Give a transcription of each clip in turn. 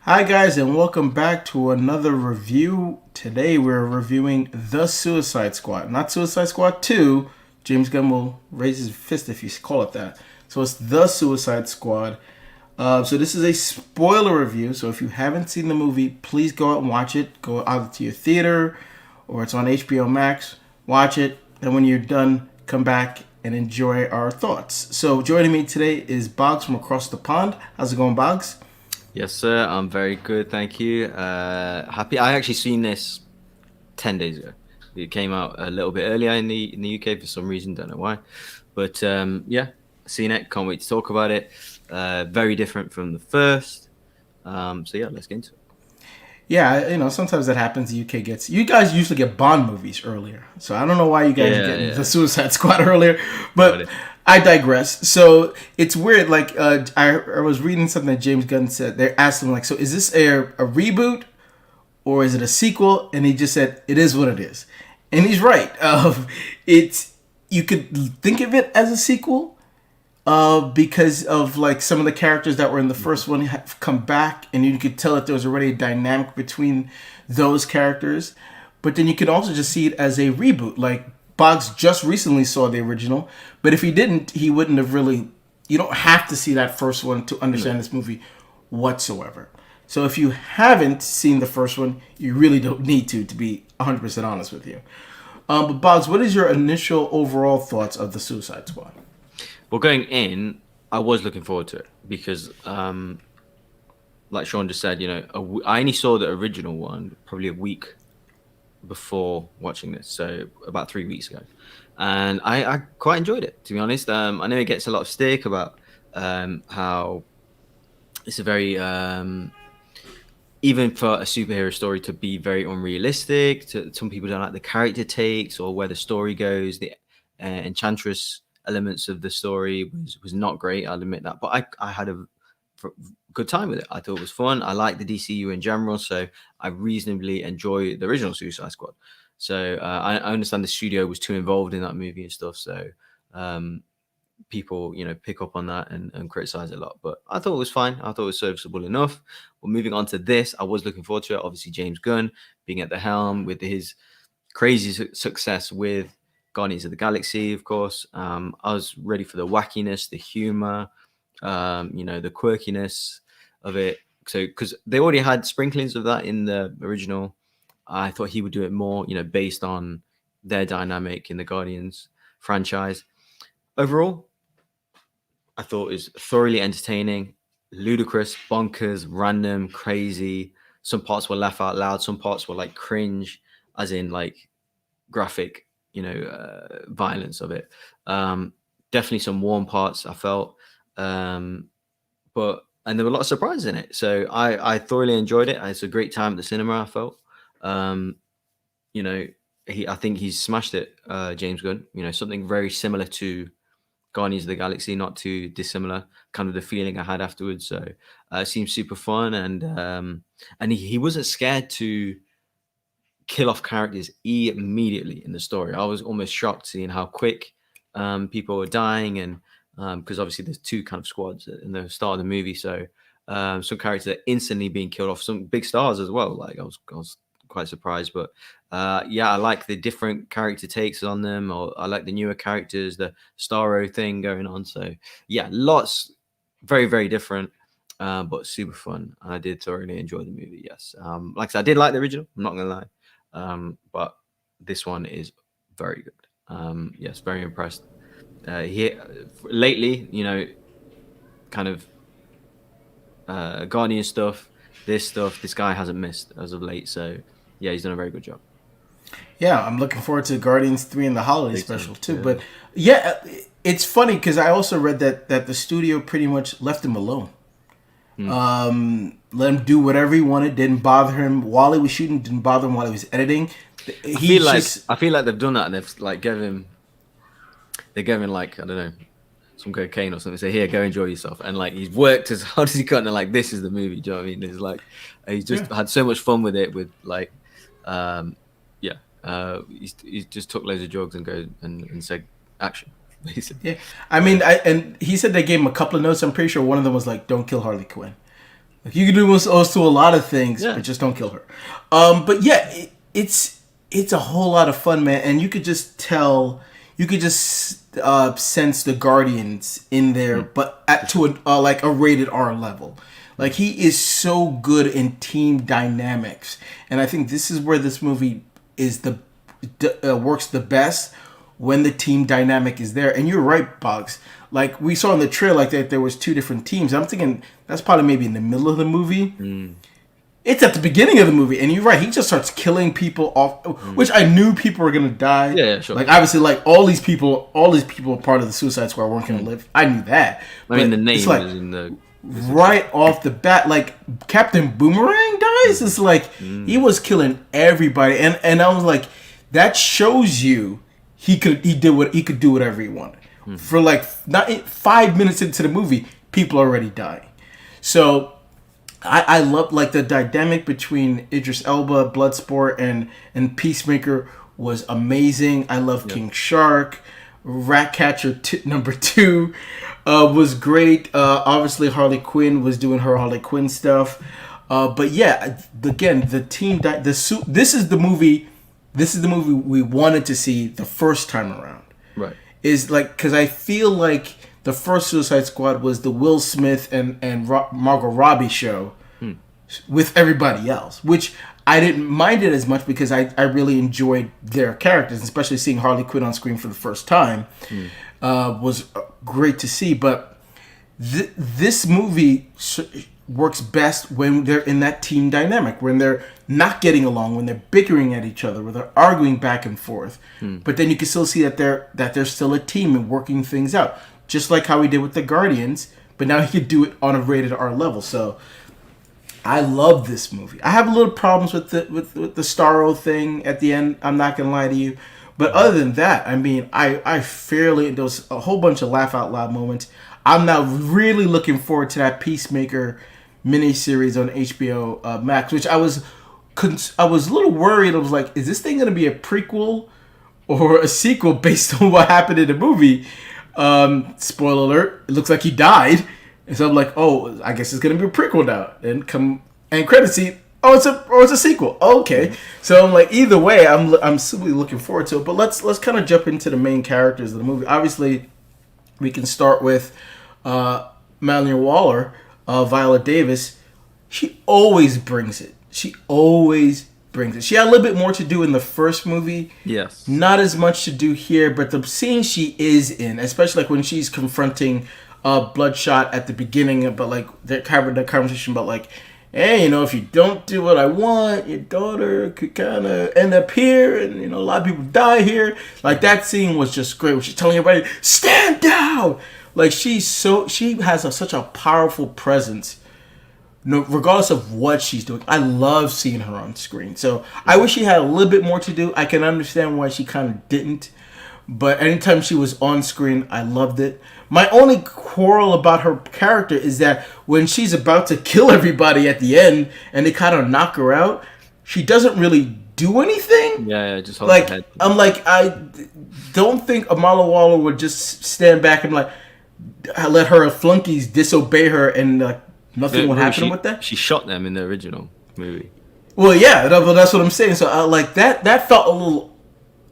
Hi, guys, and welcome back to another review. Today, we're reviewing The Suicide Squad, not Suicide Squad 2. James Gunn will raise his fist if you call it that. So, it's The Suicide Squad. So, this is a spoiler review. So, if you haven't seen the movie, please go out and watch it. Go either to your theater or it's on HBO Max. Watch it. And when you're done, come back and enjoy our thoughts. So, joining me today is Bogz from across the pond. How's it going, Bogz? Yes, sir. I'm very good, thank you. Happy. I actually seen this 10 days ago. It came out a little bit earlier in the UK for some reason, don't know why. But yeah, seen it. Can't wait to talk about it. Very different from the first. So yeah, let's get into it. Yeah, sometimes that happens. The UK gets you guys usually get Bond movies earlier, so I don't know why you guys are Yeah, getting the yeah. Suicide Squad earlier, Got but it. I digress. So it's weird. Like I was reading something that James Gunn said. They asked him like, so is this a reboot or is it a sequel? And he just said it is what it is, and he's right. It's you could think of it as a sequel, because of like some of the characters that were in the first one have come back, and you could tell that there was already a dynamic between those characters. But then you could also just see it as a reboot. Like Boggs just recently saw the original, but if he didn't, he wouldn't have really. You don't have to see that first one to understand No. this movie whatsoever. So if you haven't seen the first one, you really don't need to be 100% honest with you. But Boggs, what is your initial overall thoughts of the Suicide Squad? Well, going in, I was looking forward to it because, like Sean just said, I only saw the original one probably a week before watching this, so about 3 weeks ago, and I quite enjoyed it, to be honest. I know it gets a lot of stick about how it's a very even for a superhero story to be very unrealistic. Some people don't like the character takes or where the story goes. The enchantress elements of the story was not great. I'll admit that, but I had a good time with it. I thought it was fun. I like the DCU in general, so I reasonably enjoy the original Suicide Squad. So I understand the studio was too involved in that movie and stuff. So um, people, pick up on that and criticize it a lot. But I thought it was fine. I thought it was serviceable enough. Well, moving on to this, I was looking forward to it. Obviously, James Gunn being at the helm with his crazy success with Guardians of the Galaxy, of course. I was ready for the wackiness, the humor, the quirkiness of it. So, because they already had sprinklings of that in the original, I thought he would do it more, based on their dynamic in the Guardians franchise. Overall, I thought it was thoroughly entertaining, ludicrous, bonkers, random, crazy. Some parts were laugh out loud. Some parts were like cringe, as in like graphic, violence of it. Definitely some warm parts I felt, but and there were a lot of surprises in it. So I thoroughly enjoyed it. It's a great time at the cinema. I felt, um, you know, I think he's smashed it, James Gunn. Something very similar to Guardians of the Galaxy, not too dissimilar. Kind of the feeling I had afterwards. So it seemed super fun, and he wasn't scared to kill off characters immediately in the story. I was almost shocked seeing how quick people were dying, and because obviously there's two kind of squads in the start of the movie, so some characters are instantly being killed off. Some big stars as well. Like I was quite surprised, but yeah, I like the different character takes on them, or I like the newer characters, the Starro thing going on. So yeah, lots, very very different. But super fun. I did thoroughly enjoy the movie. Yes, like I said, I did like the original. I'm not gonna lie. But this one is very good. Yes, very impressed. He lately, kind of Guardian stuff, this guy hasn't missed as of late. So yeah, he's done a very good job. Yeah, I'm looking forward to Guardians 3 and the holiday Big time. special too. Yeah. But yeah, it's funny because I also read that the studio pretty much left him alone. Hmm. Let him do whatever he wanted. Didn't bother him while he was shooting. Didn't bother him while he was editing. I feel He's like just I feel like they've done that and they've like they gave him like, I don't know, some cocaine or something. Say, here, go enjoy yourself. And like he's worked as hard as he can, and like this is the movie. Do you know what I mean? It's like he's yeah. just had so much fun with it. With like, yeah, he's just took loads of drugs and go and said action, basically. Yeah. I So mean, and he said they gave him a couple of notes. I'm pretty sure one of them was like, "Don't kill Harley Quinn." Like you can do us to a lot of things, Yeah. but just don't kill her. But yeah, it's a whole lot of fun, man, and you could just tell, you could just sense the Guardians in there, but at to a like a rated R level. Like he is so good in team dynamics, and I think this is where this movie is works the best when the team dynamic is there. And you're right, Boggs. Like we saw in the trailer, like that there was two different teams. I'm thinking that's probably maybe in the middle of the movie. It's at the beginning of the movie, and you're right. He just starts killing people off, which I knew people were gonna die. Yeah, sure. Like obviously, like all these people are part of the Suicide Squad weren't gonna live. I knew that. I mean, But the name it's like, is in the right off the bat, like Captain Boomerang dies. It's like he was killing everybody, and I was like, that shows you he could do whatever he wanted. For like not 5 minutes into the movie, people are already dying. So I love like the dynamic between Idris Elba, Bloodsport, and Peacemaker was amazing. I love King Shark. Ratcatcher number 2 was great. Obviously, Harley Quinn was doing her Harley Quinn stuff. But yeah, again, the team. This is the movie. This is the movie we wanted to see the first time around. right. Is like because I feel like the first Suicide Squad was the Will Smith and Margot Robbie show with everybody else, which I didn't mind it as much because I really enjoyed their characters, especially seeing Harley Quinn on screen for the first time was great to see. But this movie works best when they're in that team dynamic, when they're not getting along, when they're bickering at each other, when they're arguing back and forth. But then you can still see that they're still a team and working things out, just like how he did with the Guardians. But now he could do it on a rated R level. So I love this movie. I have a little problems with the Starro thing at the end. I'm not gonna lie to you, but other than that, I mean, I fairly there was a whole bunch of laugh out loud moments. I'm now really looking forward to that Peacemaker miniseries on HBO Max, which I was a little worried. I was like, is this thing gonna be a prequel or a sequel based on what happened in the movie? Spoiler alert: it looks like he died. And so I'm like, oh, I guess it's gonna be a prequel now. And credit scene. Oh, it's a sequel. Okay, so I'm like, either way, I'm simply looking forward to it. But let's kind of jump into the main characters of the movie. Obviously, we can start with Madeline Waller, Viola Davis. She always brings it. She always brings it. She had a little bit more to do in the first movie. Yes. Not as much to do here, but the scene she is in, especially like when she's confronting Bloodshot at the beginning, but like the conversation about like, hey, if you don't do what I want, your daughter could kind of end up here, and a lot of people die here. Like that scene was just great. When she's telling everybody, stand down. Like she has such a powerful presence. Regardless of what she's doing, I love seeing her on screen. So I wish she had a little bit more to do. I can understand why she kind of didn't. But anytime she was on screen, I loved it. My only quarrel about her character is that when she's about to kill everybody at the end and they kind of knock her out, she doesn't really do anything. Yeah, just hold her head. I'm like, I don't think Amala Waller would just stand back and like let her flunkies disobey her and nothing would happen with that. She shot them in the original movie. Well, yeah, that's what I'm saying. So like that felt a little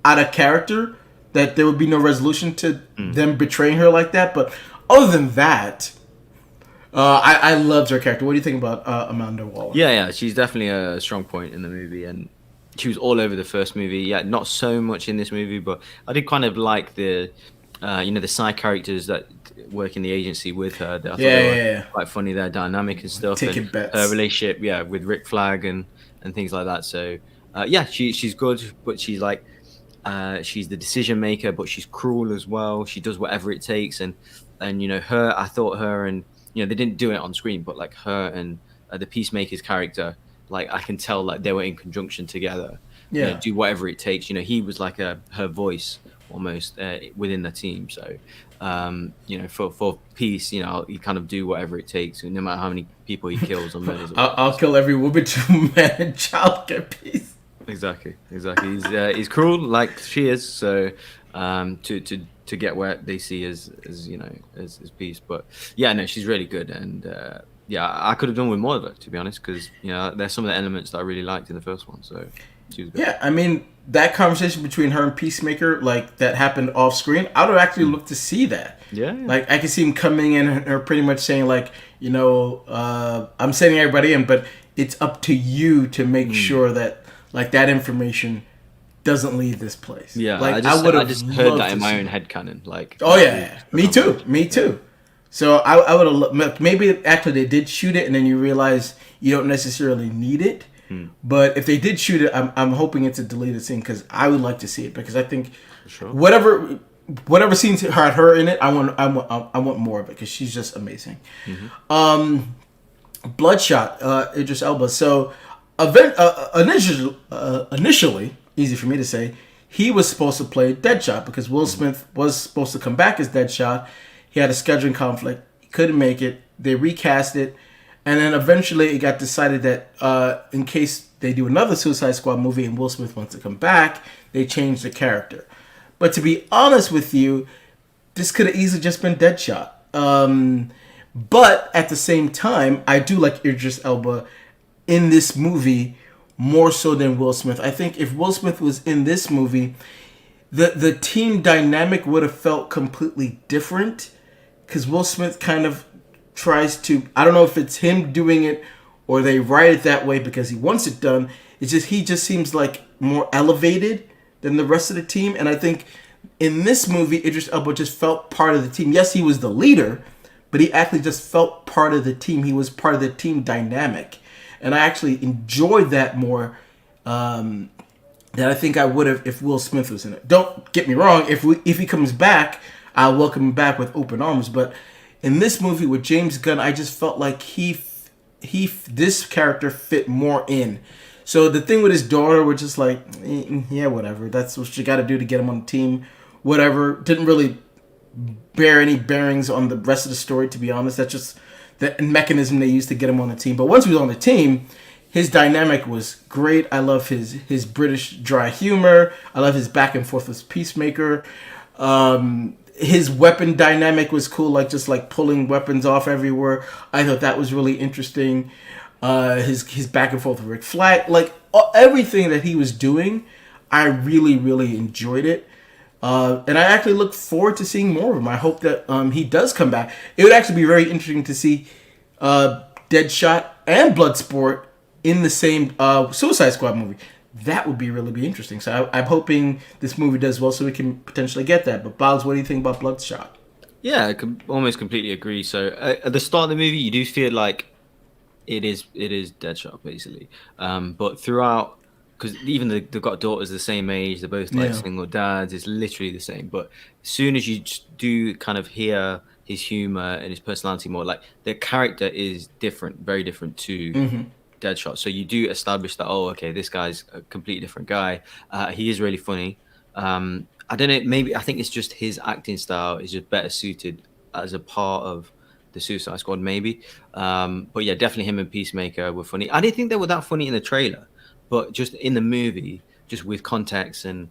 out of character. That there would be no resolution to them betraying her like that. But other than that, I loved her character. What do you think about Amanda Waller? Yeah, she's definitely a strong point in the movie, and she was all over the first movie. Yeah, not so much in this movie, but I did kind of like the side characters that work in the agency with her. I thought they were quite funny, their dynamic and stuff. Taking bets. Her relationship, with Rick Flag and things like that. So, she's good, but she's like, she's the decision maker, but she's cruel as well. She does whatever it takes, and her. I thought her and they didn't do it on screen, but like her and the Peacemaker's character, like I can tell like they were in conjunction together. Yeah, do whatever it takes. He was like her voice almost within the team. So, for peace, he kind of do whatever it takes, no matter how many people he kills or murders. I'll kill every woman to manage child get peace. Exactly. He's cruel like she is. So to get where they see as peace. But yeah, no, she's really good, and yeah, I could have done with more of it, to be honest, because there's some of the elements that I really liked in the first one. So she was good. Yeah, I mean that conversation between her and Peacemaker, like that happened off screen. I would have actually looked to see that. Yeah, yeah. Like I could see him coming in and her pretty much saying like, I'm sending everybody in, but it's up to you to make sure that like that information doesn't leave this place. Yeah, like I just heard that in my own head canon. Like, oh yeah. Me too. So I would have maybe actually they did shoot it and then you realize you don't necessarily need it. But if they did shoot it, I'm hoping it's a deleted scene because I would like to see it because I think whatever scenes had her in it, I want more of it because she's just amazing. Bloodshot, Idris Elba. So initially, easy for me to say, he was supposed to play Deadshot because Will Smith was supposed to come back as Deadshot. He had a scheduling conflict. He couldn't make it. They recast it. And then eventually it got decided that in case they do another Suicide Squad movie and Will Smith wants to come back, they changed the character. But to be honest with you, this could have easily just been Deadshot. But at the same time, I do like Idris Elba in this movie more so than Will Smith. I think if Will Smith was in this movie, the team dynamic would have felt completely different because Will Smith kind of tries to, I don't know if it's him doing it or they write it that way because he wants it done. It's just he just seems like more elevated than the rest of the team. And I think in this movie, Idris Elba just felt part of the team. Yes, he was the leader, but he actually just felt part of the team. He was part of the team dynamic. And I actually enjoyed that more than I think I would have if Will Smith was in it. Don't get me wrong. If he comes back, I'll welcome him back with open arms. But in this movie with James Gunn, I just felt like this character fit more in. So the thing with his daughter, we're just like, yeah, whatever. That's what you got to do to get him on the team. Whatever. Didn't really bear any bearings on the rest of the story, to be honest. That's just the mechanism they used to get him on the team. But once he was on the team, his dynamic was great. I love his British dry humor. I love his back and forth with Peacemaker. His weapon dynamic was cool, like just like pulling weapons off everywhere. I thought that was really interesting. His back and forth with Rick Flag, like everything that he was doing, I really, really enjoyed it. And I actually look forward to seeing more of him. I hope that he does come back. It would actually be very interesting to see Deadshot and Bloodsport in the same Suicide Squad movie. That would really be interesting. So I'm hoping this movie does well so we can potentially get that. But Bogz, what do you think about Bloodshot? Yeah, I almost completely agree. So at the start of the movie, you do feel like it is Deadshot, basically. But throughout, because even they've got daughters the same age, they're both like single dads, it's literally the same. But as soon as you do kind of hear his humor and his personality more, like the character is different, very different to Deadshot. So you do establish that, oh, okay, this guy's a completely different guy. He is really funny. I don't know, maybe I think it's just his acting style is just better suited as a part of the Suicide Squad, maybe. But yeah, definitely him and Peacemaker were funny. I didn't think they were that funny in the trailer, but just in the movie, just with context and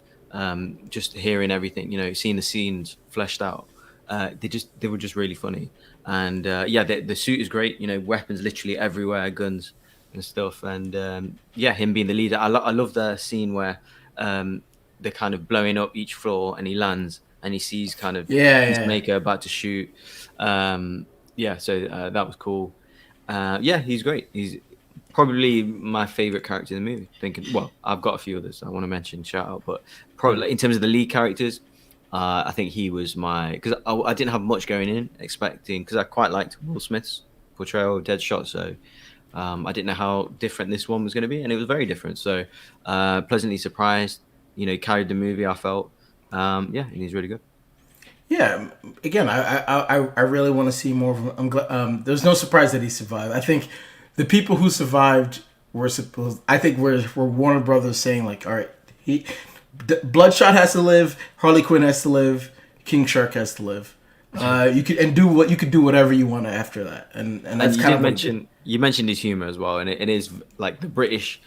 just hearing everything, seeing the scenes fleshed out, they were just really funny. And yeah, the suit is great. Weapons literally everywhere, guns and stuff. And yeah, him being the leader. I love the scene where they're kind of blowing up each floor and he lands and he sees kind of Peacemaker about to shoot. Yeah, so that was cool. Yeah, he's great. He's probably my favorite character in the movie. Well, I've got a few others I want to mention, shout out, but probably in terms of the lead characters, I think he was because I didn't have much going in expecting, because I quite liked Will Smith's portrayal of Deadshot, so I didn't know how different this one was going to be, and it was very different. So pleasantly surprised. Carried the movie, I felt. Yeah, and he's really good. Yeah, again, I really want to see more of him. I'm glad. There's no surprise that he survived. I think the people who survived were supposed. I think were Warner Brothers saying like, all right, Bloodshot has to live, Harley Quinn has to live, King Shark has to live. You could do whatever you want after that, and that's kind of you mentioned his humor as well, and it is like the British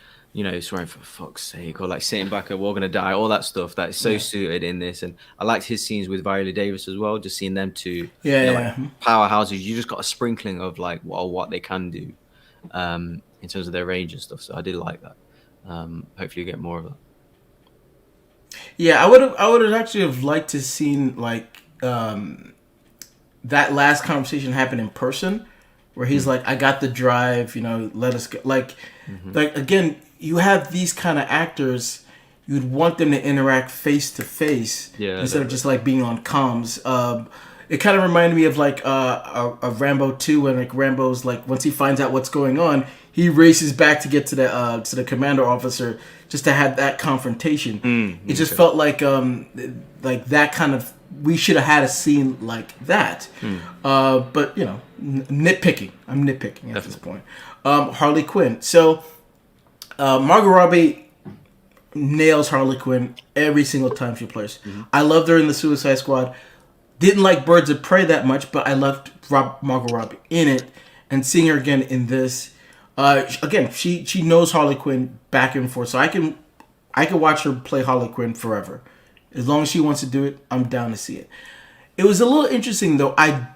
swearing for fuck's sake, or like sitting back and we're gonna die, all that stuff that is so suited in this. And I liked his scenes with Viola Davis as well, just seeing them two, like powerhouses. You just got a sprinkling of like what they can do in terms of their range and stuff. So I did like that. Hopefully you get more of that. Yeah, I would have actually have liked to seen like that last conversation happen in person, where he's like, "I got the drive, let us go." Like again, you have these kind of actors, you'd want them to interact face to face instead of just like being on comms. It kind of reminded me of like a Rambo 2, when like Rambo's like, once he finds out what's going on, he races back to get to the commander officer just to have that confrontation. It just felt like that kind of, we should have had a scene like that. But nitpicking. I'm nitpicking at this point. Harley Quinn. So Margot Robbie nails Harley Quinn every single time she plays. I loved her in the Suicide Squad. Didn't like Birds of Prey that much, but I loved Margot Robbie in it, and seeing her again in this. Again, she knows Harley Quinn back and forth, so I can watch her play Harley Quinn forever. As long as she wants to do it, I'm down to see it. It was a little interesting though. I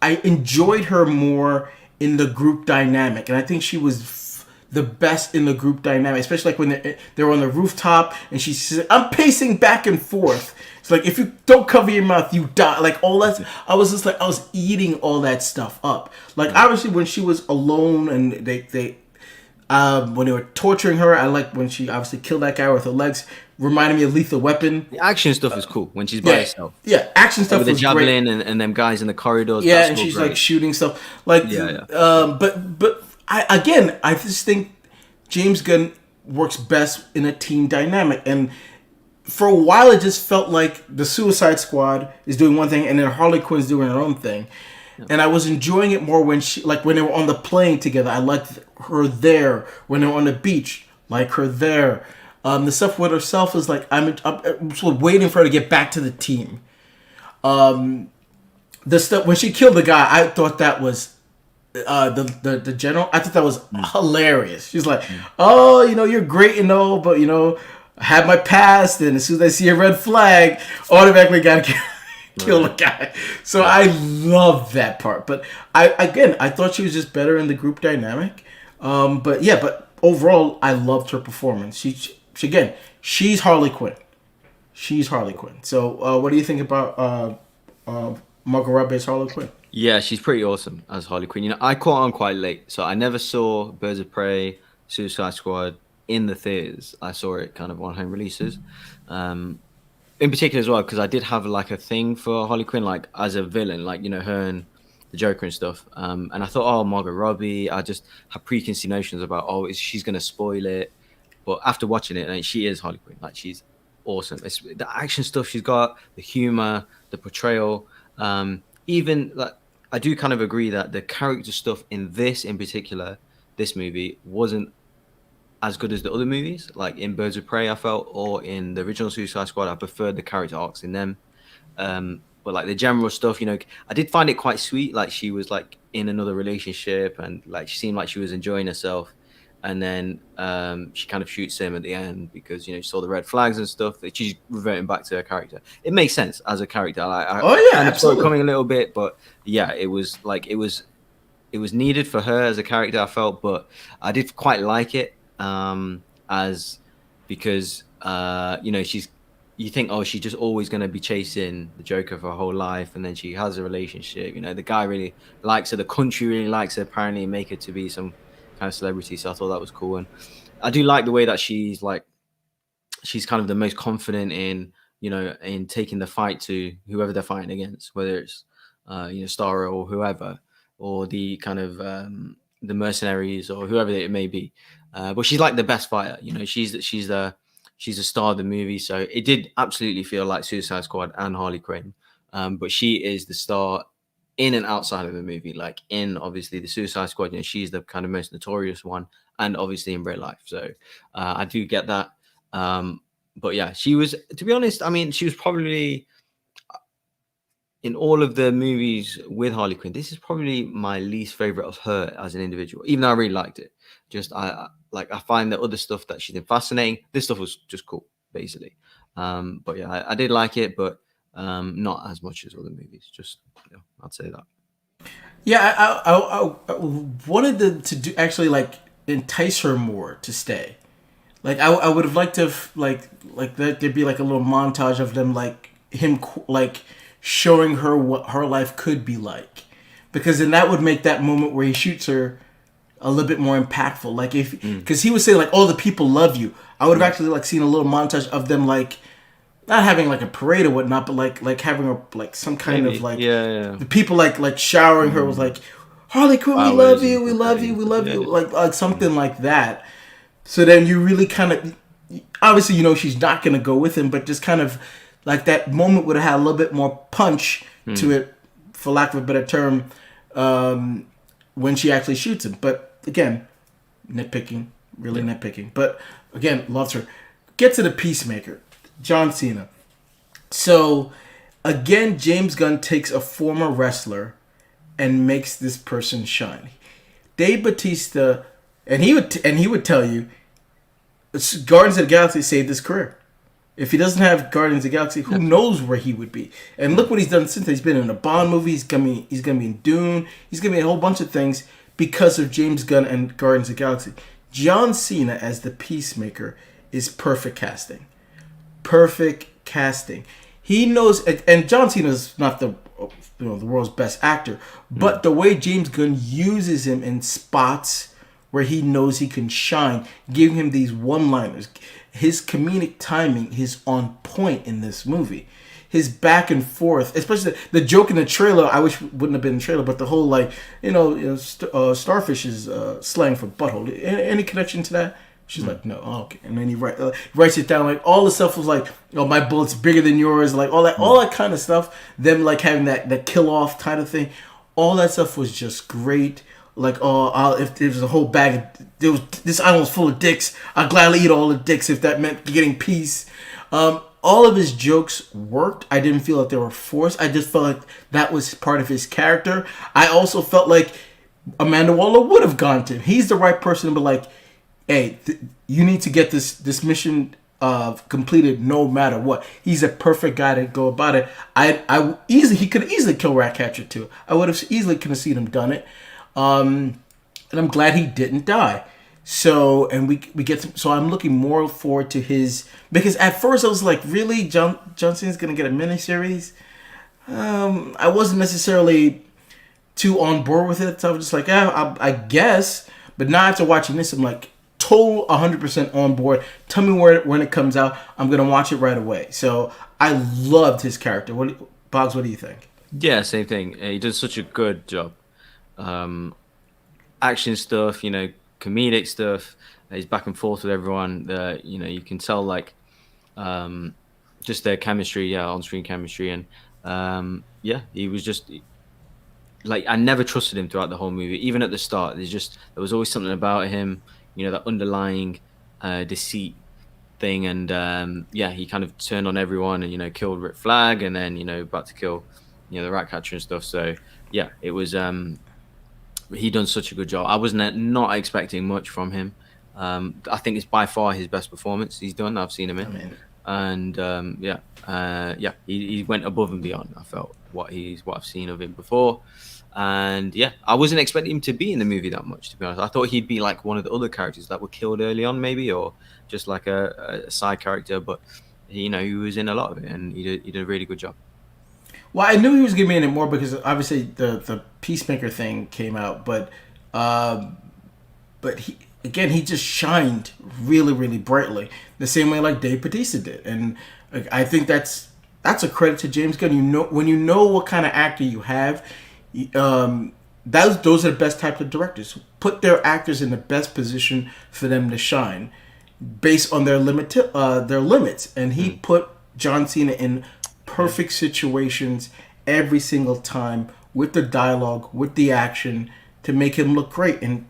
enjoyed her more in the group dynamic, and I think she was the best in the group dynamic, especially like when they're on the rooftop and she said, "I'm pacing back and forth." It's like, if you don't cover your mouth, you die. Like all that. I was just like, I was eating all that stuff up. Like obviously when she was alone and they when they were torturing her, I liked when she obviously killed that guy with her legs. Reminded me of Lethal Weapon. The action stuff is cool when she's by herself. Yeah, action stuff with the was javelin great. and them guys in the corridors. Yeah, and she's great. Like shooting stuff. Like but I just think James Gunn works best in a team dynamic, and for a while it just felt like the Suicide Squad is doing one thing and then Harley Quinn's doing her own thing. And I was enjoying it more when when they were on the plane together. I liked her there. When they were on the beach, like her there. The stuff with herself is like, I'm waiting for her to get back to the team. The stuff when she killed the guy, I thought that was the general. I thought that was hilarious. She's like, "Oh, you're great and all, but I had my past, and as soon as I see a red flag, automatically gotta kill the guy." So I love that part. But I thought she was just better in the group dynamic. But overall, I loved her performance. She's Harley Quinn. She's Harley Quinn. So what do you think about Margot Robbie as Harley Quinn? Yeah, she's pretty awesome as Harley Quinn. I caught on quite late, so I never saw Birds of Prey, Suicide Squad in the theaters. I saw it kind of on home releases. In particular as well, because I did have like a thing for Harley Quinn, like as a villain, like her and the Joker and stuff. And I thought, oh, Margot Robbie. I just had preconceived notions about, she's gonna spoil it. But after watching it, she is Harley Quinn. Like, she's awesome. It's the action stuff she's got, the humor, the portrayal. Even like, I do kind of agree that the character stuff in particular, this movie wasn't as good as the other movies. Like in Birds of Prey, I felt, or in the original Suicide Squad, I preferred the character arcs in them. But like the general stuff, I did find it quite sweet. Like she was like in another relationship, and like she seemed like she was enjoying herself. And then she kind of shoots him at the end because she saw the red flags and stuff. That she's reverting back to her character. It makes sense as a character. I kind of saw it coming a little bit, but yeah, it was like it was needed for her as a character, I felt. But I did quite like it because you think, oh, she's just always going to be chasing the Joker for her whole life, and then she has a relationship. The guy really likes her, the country really likes her, apparently make her to be some kind of celebrity. So I thought that was cool, and I do like the way that she's kind of the most confident in in taking the fight to whoever they're fighting against, whether it's Starro or whoever, or the kind of the mercenaries or whoever it may be. But she's like the best fighter. She's the star of the movie. So it did absolutely feel like Suicide Squad and Harley Quinn. But she is the star in and outside of the movie. Like in obviously the Suicide Squad, she's the kind of most notorious one, and obviously in real life. So I do get that. But yeah, she was, to be honest, I mean, she was probably in all of the movies with Harley Quinn, this is probably my least favorite of her as an individual. Even though I really liked it, just I find the other stuff that she did fascinating. This stuff was just cool, basically. But yeah, I did like it, but not as much as other movies. Just I'd say that. Yeah, I wanted to do actually like entice her more to stay. Like I would have liked to have, like that there'd be like a little montage of them like him like showing her what her life could be like, because then that would make that moment where he shoots her a little bit more impactful. Like if because he would say like, "Oh, the people love you." I would have actually like seen a little montage of them like not having like a parade or whatnot, but like having a like some kind Maybe. of like Yeah. the people like showering her with like, "Harley Quinn, we love you, we love you, we love you," like something like that. So then you really kind of, obviously, she's not going to go with him, but just kind of like that moment would have had a little bit more punch to it, for lack of a better term, when she actually shoots him. But again, nitpicking, really nitpicking. But again, loves her. Get to the Peacemaker, John Cena. So again, James Gunn takes a former wrestler and makes this person shine. Dave Bautista, and he would tell you, Guardians of the Galaxy saved his career. If he doesn't have Guardians of the Galaxy, who knows where he would be? And look what he's done since. He's been in a Bond movie. He's gonna be in Dune. He's gonna be in a whole bunch of things because of James Gunn and Guardians of the Galaxy. John Cena as the Peacemaker is perfect casting. Perfect casting. He knows, and John Cena is not the world's best actor, but the way James Gunn uses him in spots where he knows he can shine, giving him these one-liners. His comedic timing is on point in this movie. His back and forth, especially the joke in the trailer, I wish wouldn't have been in the trailer, but the whole Starfish is slang for butthole. Any connection to that? She's like, no, okay. And then he writes it down, like all the stuff was like, my bullet's bigger than yours, like all that kind of stuff. Them like having that kill off kind of thing. All that stuff was just great. Like, if there's a whole bag of, this island was full of dicks, I'd gladly eat all the dicks if that meant getting peace. All of his jokes worked. I didn't feel like they were forced. I just felt like that was part of his character. I also felt like Amanda Waller would have gone to him. He's the right person to be like, hey, you need to get this mission completed no matter what. He's a perfect guy to go about it. He could easily kill Ratcatcher too. I would have easily could have seen him done it. And I'm glad he didn't die. So, and we get to, so I'm looking more forward to his, because at first I was like, really, John Cena's gonna get a miniseries? I wasn't necessarily too on board with it, so I was just like, I guess. But now after watching this, I'm like, total 100% on board. Tell me when it comes out. I'm gonna watch it right away. So I loved his character. Bogz, what do you think? Yeah, same thing. He does such a good job. Action stuff, comedic stuff. He's back and forth with everyone. You can tell like just their chemistry, on-screen chemistry, and he was just like, I never trusted him throughout the whole movie. Even at the start, there was always something about him, that underlying deceit thing, and he kind of turned on everyone and killed Rick Flag, and then about to kill the Ratcatcher and stuff. So yeah, it was he done such a good job. I was not expecting much from him. I think it's by far his best performance he's done. I've seen him in, and he went above and beyond. I felt what I've seen of him before, and I wasn't expecting him to be in the movie that much, to be honest. I thought he'd be like one of the other characters that were killed early on, maybe, or just like a side character. But he was in a lot of it, and he did a really good job. Well, I knew he was going to be in it more because obviously the Peacemaker thing came out, but he just shined really, really brightly, the same way like Dave Bautista did, and I think that's a credit to James Gunn. When you know what kind of actor you have, those are the best type of directors. Put their actors in the best position for them to shine, based on their limits, and he put John Cena in perfect situations every single time, with the dialogue, with the action, to make him look great. And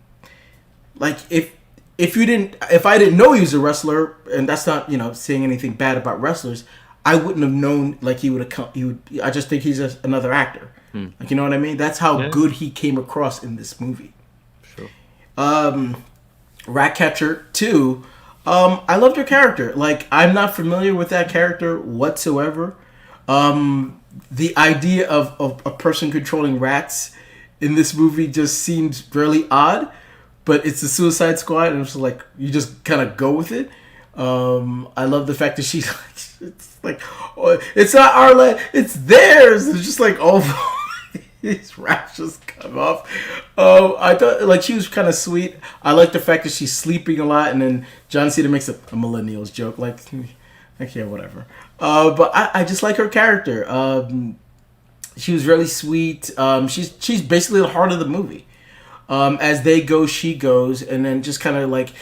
like if I didn't know he was a wrestler, and that's not saying anything bad about wrestlers, I wouldn't have known like he would have come. He would. I just think he's just another actor. Like, you know what I mean? That's how good he came across in this movie. Sure. Ratcatcher 2. I loved her character. Like, I'm not familiar with that character whatsoever. The idea of a person controlling rats in this movie just seems really odd, but it's the Suicide Squad, and it's like you just kind of go with it. I love the fact that she's it's like, oh, it's not our land, it's theirs. It's just like, oh, these rats just come off. I thought like she was kind of sweet. I like the fact that she's sleeping a lot, and then John Cena makes a millennials joke. Like, okay, whatever. But I just like her character. She was really sweet. She's basically the heart of the movie. As they go, she goes, and then just kind of like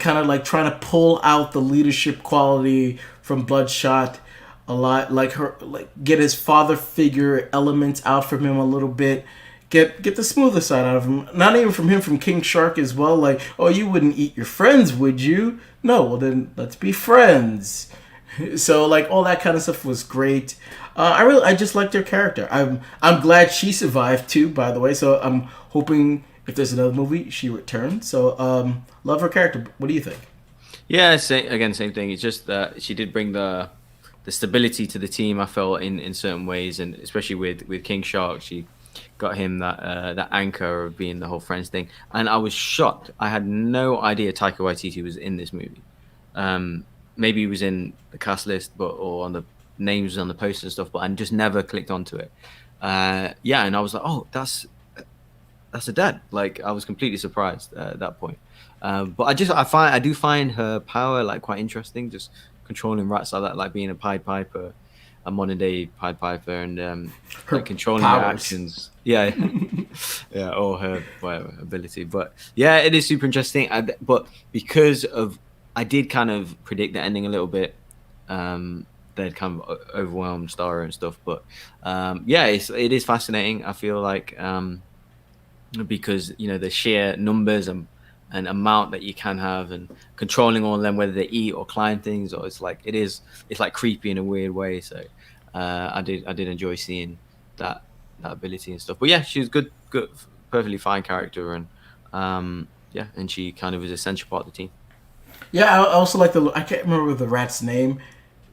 trying to pull out the leadership quality from Bloodshot a lot. Like get his father figure elements out from him a little bit. Get the smoother side out of him. Not even from him, from King Shark as well. Like, oh, you wouldn't eat your friends, would you? No, well then let's be friends. So like all that kind of stuff was great. I just liked her character. I'm glad she survived too, by the way. So I'm hoping if there's another movie, she returns. So love her character. What do you think? Yeah, same thing. It's just that she did bring the stability to the team. I felt in certain ways, and especially with King Shark, she got him that anchor of being the whole friends thing. And I was shocked. I had no idea Taika Waititi was in this movie. Maybe he was in the cast list, or on the names on the poster and stuff, but I just never clicked onto it. Yeah, and I was like, oh, that's a dad. Like, I was completely surprised at that point. But I do find her power like quite interesting, just controlling rats like that, like being a Pied Piper, a modern day Pied Piper, and like controlling her actions. Yeah, yeah, or her whatever ability. But yeah, it is super interesting. But because of I did kind of predict the ending a little bit. They'd kind of overwhelmed Starro and stuff, but yeah, it is fascinating. I feel like because the sheer numbers and amount that you can have, and controlling all of them, whether they eat or climb things, or it's like creepy in a weird way. So I did enjoy seeing that ability and stuff. But yeah, she was good, perfectly fine character, and yeah, and she kind of was an essential part of the team. Yeah, I also like I can't remember the rat's name.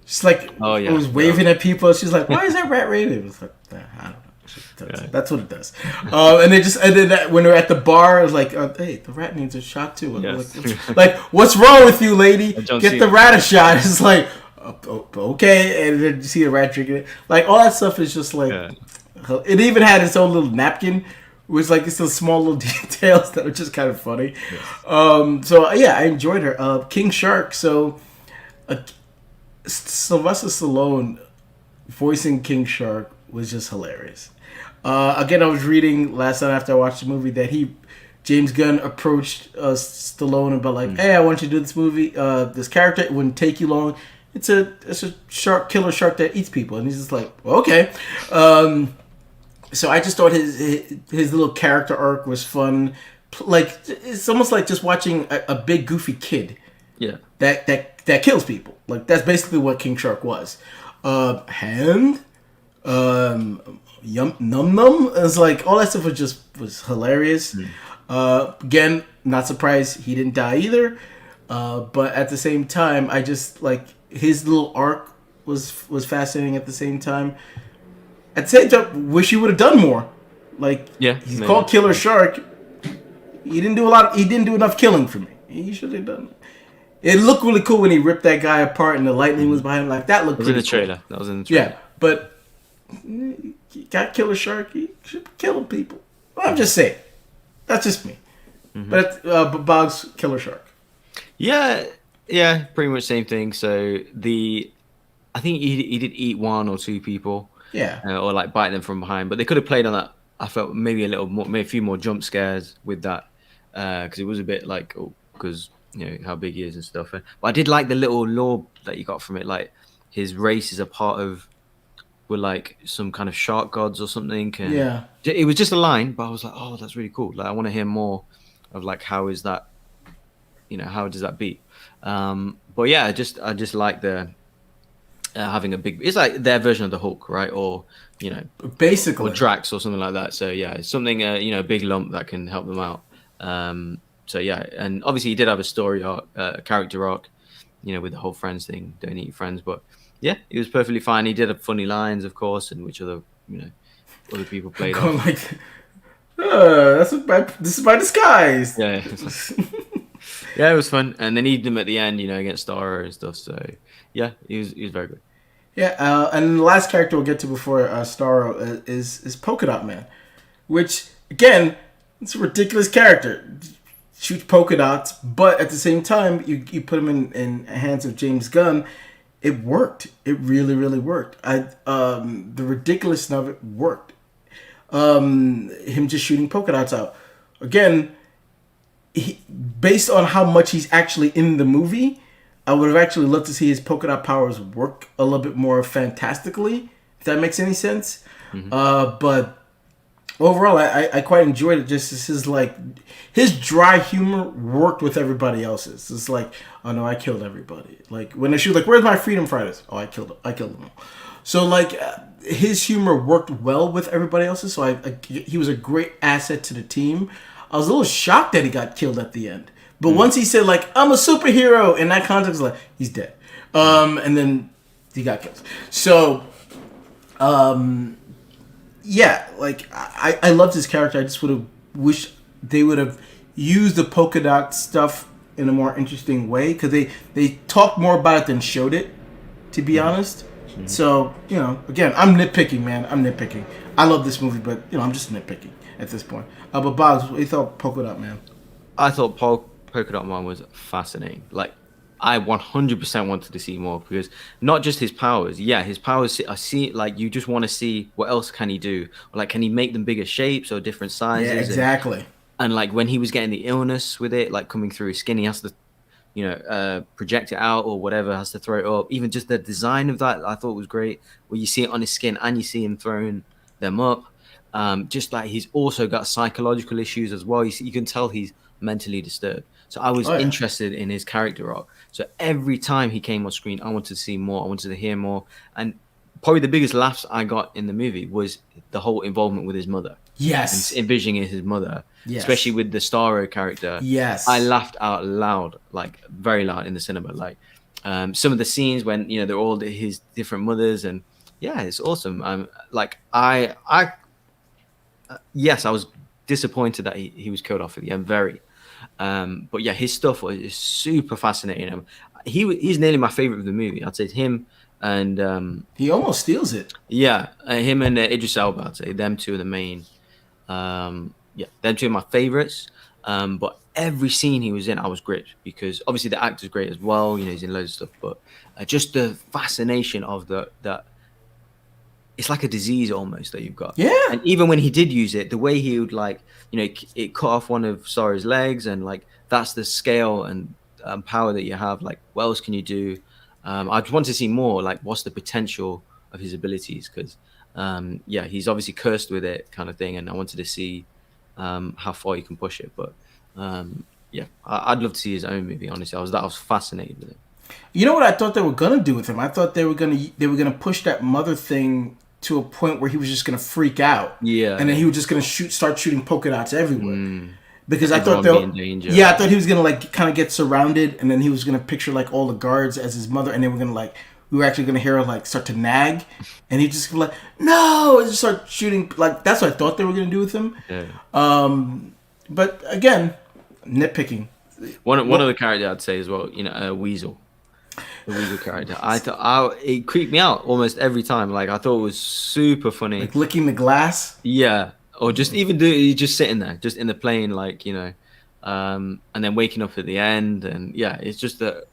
She's like, oh yeah, was waving at people. She's like, why is that rat waving? It was like, I don't know. That's what it does. And then when they're at the bar, it's like, hey, the rat needs a shot too. Yes. Like, what's wrong with you, lady? Get the rat a shot. It's like, okay. And then you see a rat drinking it. Like, all that stuff is just like, it even had its own little napkin. With like these small little details that are just kind of funny. Yes. So yeah, I enjoyed her. King Shark. So Sylvester Stallone voicing King Shark was just hilarious. Again, I was reading last night after I watched the movie that James Gunn approached Stallone about like, hey, I want you to do this movie. This character, it wouldn't take you long. It's a killer shark that eats people, and he's just like, well, okay. So I just thought his little character arc was fun. Like, it's almost like just watching a big goofy kid. Yeah. That kills people. Like, that's basically what King Shark was. Hand, num num. It's like all that stuff was hilarious. Again, not surprised he didn't die either. But at the same time, I just like his little arc was fascinating. At the same time. At the same time, wish he would have done more. Like, yeah, he's called Killer Shark. He didn't do a lot. He didn't do enough killing for me. He should have done it. It looked really cool when he ripped that guy apart and the lightning was behind him. Like, that looked. That was in the trailer. Cool. That was in the trailer. Yeah, but he got Killer Shark. He should be killing people. I'm just saying. That's just me. But Bogz, Killer Shark. Yeah, pretty much same thing. So I think he did eat one or two people. Yeah. Or like bite them from behind, but they could have played on that. I felt maybe a little more, maybe a few more jump scares with that, because it was a bit like, because how big he is and stuff. But I did like the little lore that you got from it, like his race is a part of, were like some kind of shark gods or something. And yeah. It was just a line, but I was like, oh, that's really cool. Like, I want to hear more of like how is that, how does that beat? But yeah, I just like the having a big. It's like their version of the Hulk, right? Or you know, or Basically. Drax or something like that. So yeah, it's something a big lump that can help them out. So yeah, and obviously he did have a story arc, character arc, with the whole friends thing, don't eat your friends. But yeah, he was perfectly fine. He did have funny lines, of course, and which other people played Going off. like, this is my disguise. Yeah, yeah, it was fun. And they needed him at the end, against Starro and stuff. So yeah, he was very good. Yeah, and the last character we'll get to before Starro is Polka Dot Man, which again, it's a ridiculous character. Shoots polka dots, but at the same time, you put him in hands of James Gunn, it worked. It really, really worked. The ridiculousness of it worked. Him just shooting polka dots out. Again, based on how much he's actually in the movie, I would have actually loved to see his polka dot powers work a little bit more fantastically, if that makes any sense. But overall, I quite enjoyed it. Just his dry humor worked with everybody else's. It's like, oh no, I killed everybody. Like when she was like, "Where's my freedom fighters?" Oh, I killed them all. So like his humor worked well with everybody else's. So he was a great asset to the team. I was a little shocked that he got killed at the end. But once he said like, "I'm a superhero," in that context, like he's dead. And then he got killed. So, yeah, like I loved his character. I just would have wished they would have used the polka dot stuff in a more interesting way, because they talked more about it than showed it, to be honest. So again, I'm nitpicking, man. I'm nitpicking. I love this movie, but I'm just nitpicking at this point. But Bogz, what do you thought Polka Dot Man? I thought Polka Dot Man was fascinating. Like, I 100% wanted to see more, because not just his powers. Yeah, his powers, I see, like, you just want to see what else can he do. Like, can he make them bigger shapes or different sizes? Yeah, exactly. And like, when he was getting the illness with it, like, coming through his skin, he has to, project it out or whatever, has to throw it up. Even just the design of that, I thought was great, where you see it on his skin and you see him throwing them up. Just like he's also got psychological issues as well. You can tell he's mentally disturbed. So I was interested in his character arc. So every time he came on screen, I wanted to see more. I wanted to hear more. And probably the biggest laughs I got in the movie was the whole involvement with his mother. Yes. And envisioning his mother, especially with the Starro character. Yes. I laughed out loud, like very loud in the cinema. Like some of the scenes when, they're all his different mothers, and yeah, it's awesome. Yes, I was disappointed that he was killed off at the end, very. But yeah, his stuff was super fascinating. He's nearly my favorite of the movie. I'd say him and he almost steals it. Yeah, him and Idris Elba. I'd say them two are the main. Yeah, them two are my favorites. But every scene he was in, I was gripped, because obviously the actor's great as well. He's in loads of stuff, but just the fascination of that. It's like a disease almost that you've got. Yeah. And even when he did use it, the way he would it cut off one of Sarah's legs, and like that's the scale and power that you have. Like, what else can you do? I just want to see more. Like, what's the potential of his abilities? Because yeah, he's obviously cursed with it, kind of thing. And I wanted to see how far he can push it. But yeah, I'd love to see his own movie. Honestly, I was fascinated with it. You know what I thought they were gonna do with him? I thought they were gonna push that mother thing to a point where he was just gonna freak out. Yeah. And then he was just gonna start shooting polka dots everywhere. Because I thought I thought he was gonna like kind of get surrounded, and then he was gonna picture like all the guards as his mother, and then we were actually gonna hear her like start to nag, and he just like, no, and just start shooting. Like, that's what I thought they were gonna do with him. Yeah. But again, nitpicking. One of the characters I'd say as well, Weasel. The Weasel character. It creeped me out almost every time. Like, I thought it was super funny. Like licking the glass? Yeah. Or just even just sitting there, just in the plane, like, and then waking up at the end. And yeah, it's just a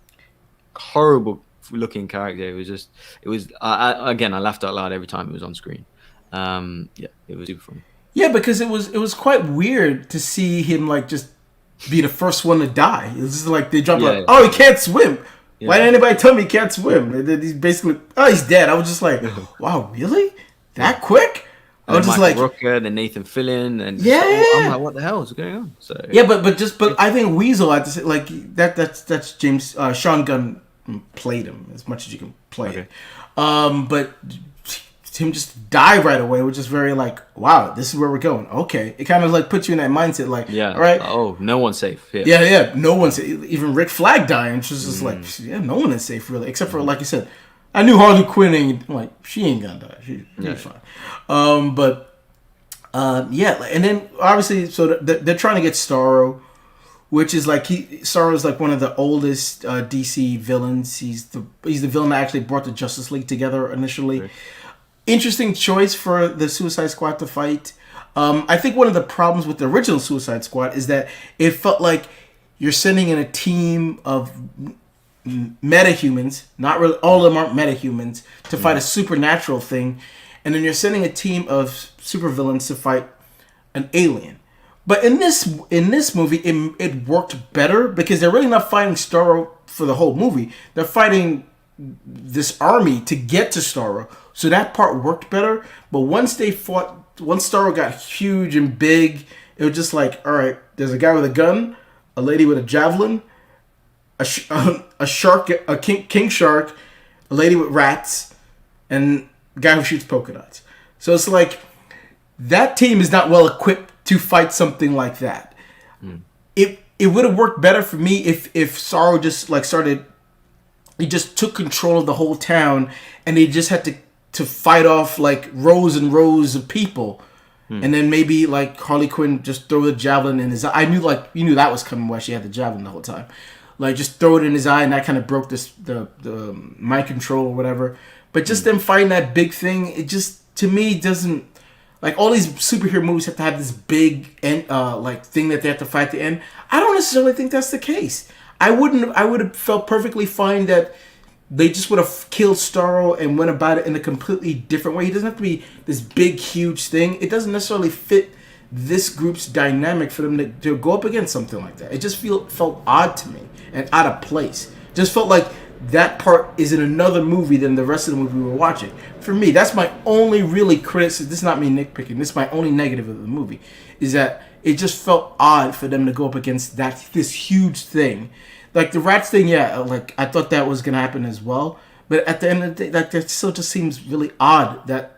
horrible looking character. I laughed out loud every time it was on screen. Yeah, it was super funny. Yeah, because it was quite weird to see him like just be the first one to die. It was just like they dropped oh, he can't swim. Yeah. Why didn't anybody tell me he can't swim? And then he's basically, he's dead. I was just like, wow, really? That quick? I was just Michael like, Rooker, then Nathan Fillion, and I'm like, what the hell is going on? So yeah, but I think Weasel, I have to say, like that's James Sean Gunn played him as much as you can play Okay. it. But him just die right away, which is very like, wow, this is where we're going. Okay, it kind of like puts you in that mindset, like, Yeah. all right, Oh, no one's safe. Yeah. yeah, no one's even Rick Flag dying. It's just like, yeah, no one is safe really, except for like you said, I knew Harley Quinn ain't like she ain't gonna die. She's fine. Yeah, and then obviously, so they're trying to get Starro, which is like Starro's like one of the oldest DC villains. He's the villain that actually brought the Justice League together initially. Okay. Interesting choice for the Suicide Squad to fight. I think one of the problems with the original Suicide Squad is that it felt like you're sending in a team of metahumans, not really, all of them aren't metahumans, to fight a supernatural thing, and then you're sending a team of supervillains to fight an alien. But in this movie, it worked better because they're really not fighting Starro for the whole movie. They're fighting this army to get to Starro, so that part worked better. But once Starro got huge and big, it was just like, all right, there's a guy with a gun, a lady with a javelin, a shark, a king shark, a lady with rats, and a guy who shoots polka dots. So it's like that team is not well equipped to fight something like that. It would have worked better for me if Starro just like started. He just took control of the whole town, and he just had to fight off like rows and rows of people, and then maybe like Harley Quinn just throw the javelin in his eye. I knew like you knew that was coming while she had the javelin the whole time, like just throw it in his eye, and that kind of broke the mind control or whatever. But just them fighting that big thing, it just to me doesn't. Like all these superhero movies have to have this big like thing that they have to fight at the end. I don't necessarily think that's the case. I would have felt perfectly fine that they just would have killed Starro and went about it in a completely different way. He doesn't have to be this big, huge thing. It doesn't necessarily fit this group's dynamic for them to go up against something like that. It just felt odd to me and out of place. Just felt like that part is in another movie than the rest of the movie we were watching. For me, that's my only really criticism. This is not me nitpicking. This is my only negative of the movie, is that it just felt odd for them to go up against this huge thing. Like the rats thing, yeah, like I thought that was gonna happen as well. But at the end of the day, like that still just seems really odd. That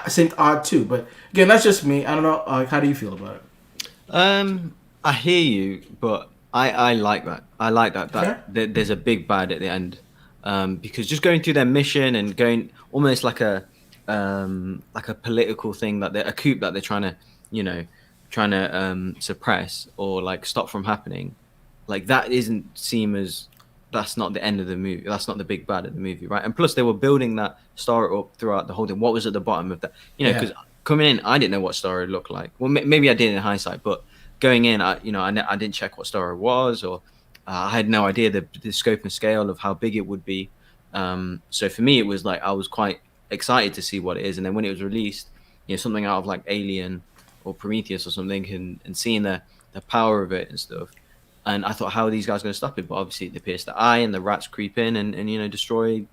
seemed odd too. But again, that's just me. I don't know. How do you feel about it? I hear you, but I like that. I like that Okay. there's a big bad at the end, because just going through their mission and going almost like a political thing that a coup that they're trying to suppress or like stop from happening, like that isn't seem as that's not the end of the movie. That's not the big bad of the movie, right? And plus, they were building that Starro up throughout the whole thing. What was at the bottom of that? Because coming in, I didn't know what Starro looked like. Well, maybe I did in hindsight, but going in, I didn't check what Starro was, or I had no idea the scope and scale of how big it would be. So for me, it was like I was quite excited to see what it is, and then when it was released, something out of like Alien or Prometheus or something, and seeing the power of it and stuff. And I thought, how are these guys going to stop it? But obviously, they pierce the eye, and the rats creep in and destroy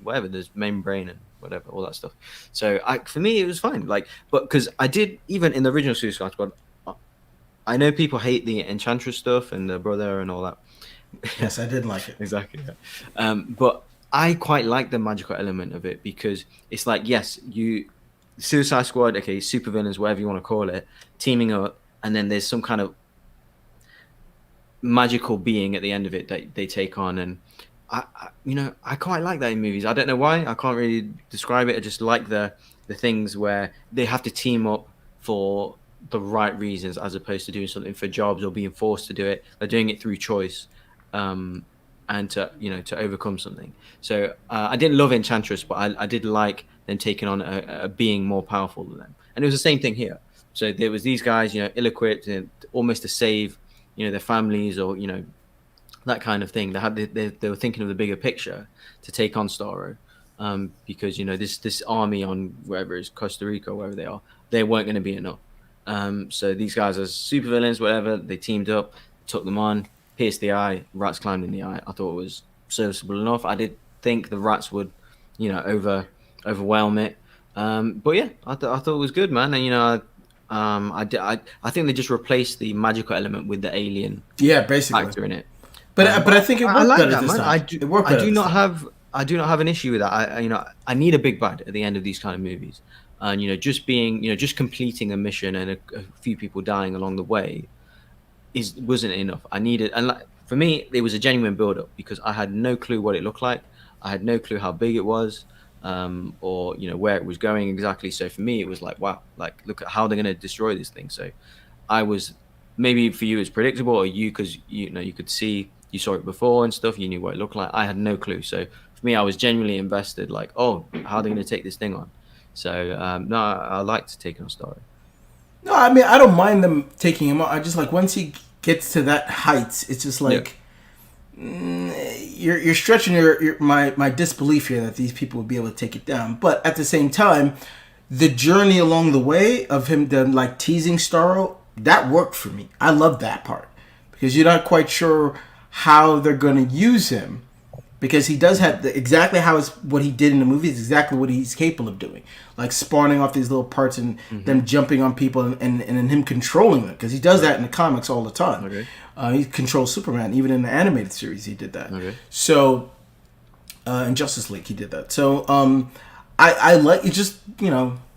whatever, there's membrane and whatever, all that stuff. So for me, it was fine. Like, but because I did, even in the original Suicide Squad, I know people hate the Enchantress stuff and the brother and all that. Yes, I did like it. Exactly. Yeah. But I quite like the magical element of it because it's like, yes, Suicide Squad, okay, supervillains, whatever you want to call it, teaming up, and then there's some kind of magical being at the end of it that they take on, and I quite like that in movies. I don't know why. I can't really describe it. I just like the things where they have to team up for the right reasons, as opposed to doing something for jobs or being forced to do it. They're doing it through choice, and to overcome something. So I didn't love Enchantress, but I did like them taking on a being more powerful than them, and it was the same thing here. So there was these guys, ill-equipped and almost to save their families or that kind of thing. They were thinking of the bigger picture to take on Starro, because this army on wherever it is, Costa Rica or wherever they weren't going to be enough. So these guys are supervillains, whatever. They teamed up, took them on, pierced the eye, rats climbed in the eye. I thought it was serviceable enough. I did think the rats would overwhelm it, but yeah, I thought it was good, man. And I think they just replaced the magical element with the alien Yeah, basically factor in it. But I think it I worked like better that, this man. time. It worked better this time. I do not have an issue with that. I need a big bad at the end of these kind of movies, and just being, just completing a mission and a few people dying along the way wasn't enough. I needed, and like, for me, it was a genuine build up because I had no clue what it looked like. I had no clue how big it was, or where it was going exactly. So for me, it was like, wow, like look at how they're going to destroy this thing. So I was, maybe for you it's predictable, or you, because you could see, you saw it before and stuff, you knew what it looked like. I had no clue. So for me, I was genuinely invested, like, oh, how are they going to take this thing on? So no, I liked taking on Starro. No, I mean I don't mind them taking him out. I just like once he gets to that heights, it's just like you're stretching my disbelief here that these people would be able to take it down. But at the same time, the journey along the way of him then like teasing Starro, that worked for me. I love that part because you're not quite sure how they're going to use him. Because he does have exactly how what he did in the movie is exactly what he's capable of doing, like spawning off these little parts and them jumping on people and him controlling them. Because he does that in the comics all the time. Okay. He controls Superman, even in the animated series he did that. Okay. So in Justice League he did that. So I like it. Just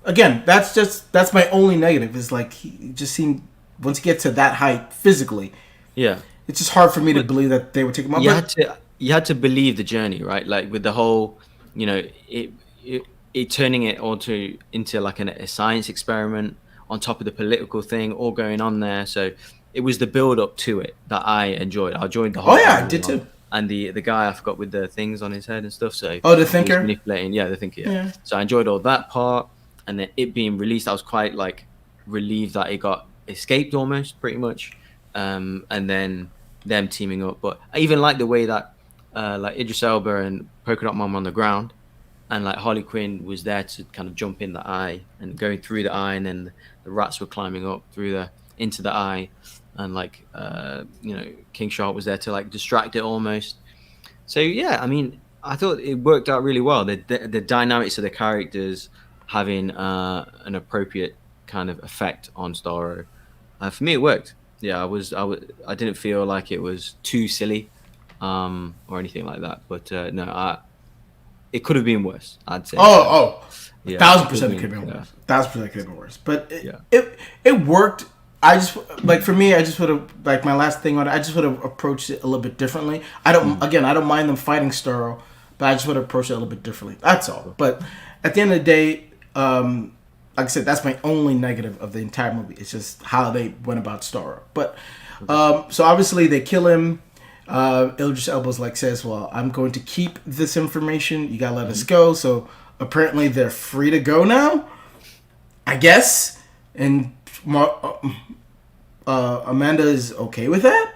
again, that's my only negative is like he just seemed once you get to that height physically. Yeah. It's just hard for me to believe that they would take him up. You had to believe the journey, right? Like with the whole, it turning it into like a science experiment on top of the political thing all going on there. So it was the build up to it that I enjoyed. I enjoyed the whole. Oh yeah, I did too. And the guy I forgot with the things on his head and stuff. So the thinker, manipulating, the thinker. Yeah. So I enjoyed all that part, and then it being released, I was quite like relieved that it got escaped almost, pretty much, and then them teaming up. But I even like the way that. Like Idris Elba and Polka Dot Man on the ground, and like Harley Quinn was there to kind of jump in the eye and going through the eye, and then the rats were climbing up into the eye, and like King Shark was there to like distract it almost. So yeah, I mean, I thought it worked out really well. The dynamics of the characters having an appropriate kind of effect on Starro. For me, it worked. Yeah, I didn't feel like it was too silly. Or anything like that, but no, it could have been worse. I'd say. Yeah, 1,000% it could have been worse. 1,000% could have been worse. But it worked. I just like for me, I just would have like my last thing on it. I just would have approached it a little bit differently. I don't mind them fighting Starro, but I just would have approached it a little bit differently. That's all. But at the end of the day, like I said, that's my only negative of the entire movie. It's just how they went about Starro. But so obviously they kill him. Idris Elba's like says, well, I'm going to keep this information. You gotta let us go. So apparently they're free to go now, I guess. And Amanda is okay with that,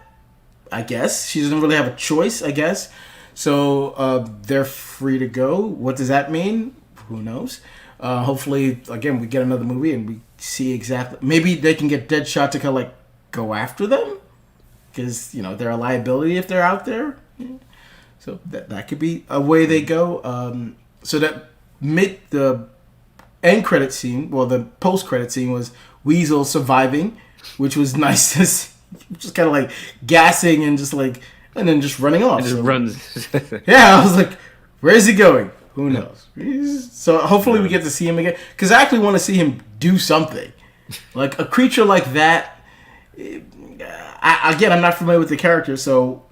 I guess. She doesn't really have a choice, I guess. So they're free to go. What does that mean? Who knows? Hopefully, again, we get another movie and we see exactly. Maybe they can get Deadshot to kind of like go after them. Because, they're a liability if they're out there. So that could be a way they go. So that the end credit scene, well, the post credit scene was Weasel surviving, which was nice to see. Just kind of like gassing and just like, and then just running off. It just runs. Yeah, I was like, where is he going? Who knows? So hopefully we get to see him again. Because I actually want to see him do something. Like a creature like that. I'm not familiar with the character, so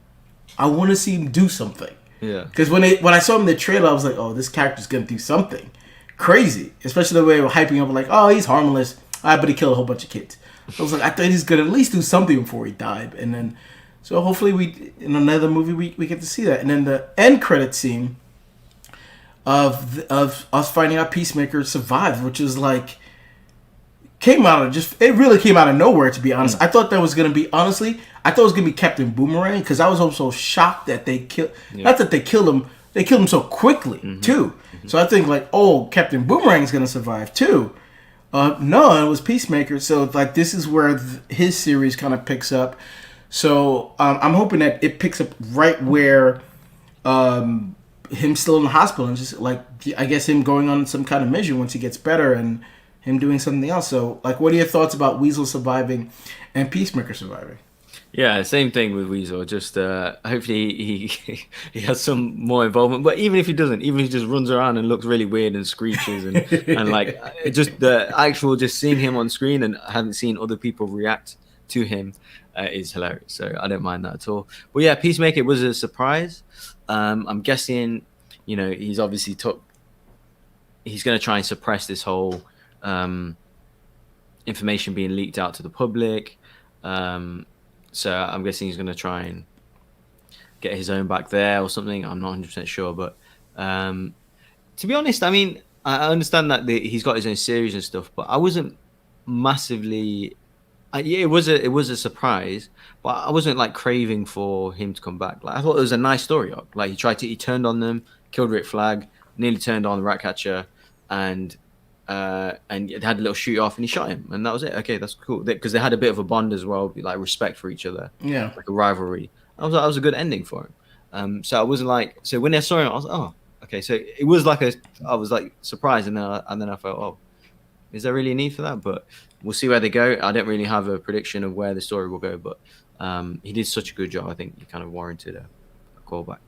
I want to see him do something. Yeah. Because when I saw him in the trailer, I was like, oh, this character's going to do something crazy. Especially the way they were hyping up, like, oh, he's harmless. But he killed a whole bunch of kids. I was like, I thought he's going to at least do something before he died. And then, so hopefully in another movie, we get to see that. And then the end credit scene of us finding out Peacemaker survived, which is like, it really came out of nowhere, to be honest. I thought that was going to be, honestly, I thought it was going to be Captain Boomerang, because I was also shocked that they killed, not that they killed him, they killed him so quickly, too. So I think, like, oh, Captain Boomerang's going to survive, too. No, it was Peacemaker, so, like, this is where his series kind of picks up. So I'm hoping that it picks up right where him still in the hospital, and just, like, I guess him going on some kind of mission once he gets better, and him doing something else. So, like, what are your thoughts about Weasel surviving and Peacemaker surviving? Yeah, same thing with Weasel. Just hopefully he has some more involvement. But even if he doesn't, even if he just runs around and looks really weird and screeches and like just the actual just seeing him on screen and having seen other people react to him is hilarious. So I don't mind that at all. But yeah, Peacemaker was a surprise. I'm guessing, he's obviously he's going to try and suppress this whole information being leaked out to the public. So I'm guessing he's going to try and get his own back there or something. I'm not 100% sure. But to be honest, I mean, I understand that he's got his own series and stuff, but I wasn't massively... yeah, it was a surprise, but I wasn't like craving for him to come back. Like I thought it was a nice story arc. Like he turned on them, killed Rick Flag, nearly turned on the Ratcatcher, and it had a little shoot off and he shot him, and that was it. Okay, that's cool, because they had a bit of a bond as well, like respect for each other, like a rivalry. That was a good ending for him. So I wasn't like, so when I saw him I was like, oh, okay. So it was like I was like surprised, and then I felt, oh, is there really a need for that? But we'll see where they go. I don't really have a prediction of where the story will go, but he did such a good job. I think he kind of warranted a callback.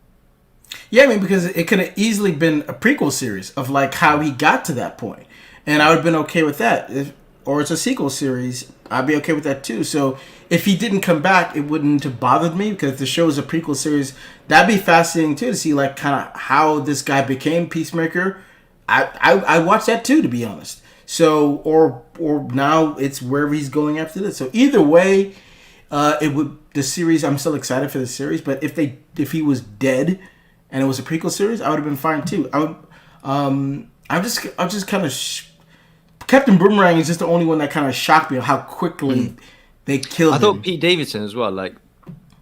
Yeah, I mean, because it could have easily been a prequel series of like how he got to that point, and I would have been okay with that. Or it's a sequel series, I'd be okay with that too. So if he didn't come back, it wouldn't have bothered me, because if the show is a prequel series, that'd be fascinating too, to see like kind of how this guy became Peacemaker. I watch that too, to be honest. So or now it's wherever he's going after this. So either way, the series, I'm still excited for the series. But if he was dead and it was a prequel series, I would have been fine too. I'm just kind of Captain Boomerang is just the only one that kind of shocked me of how quickly they killed him. I thought Pete Davidson as well. Like,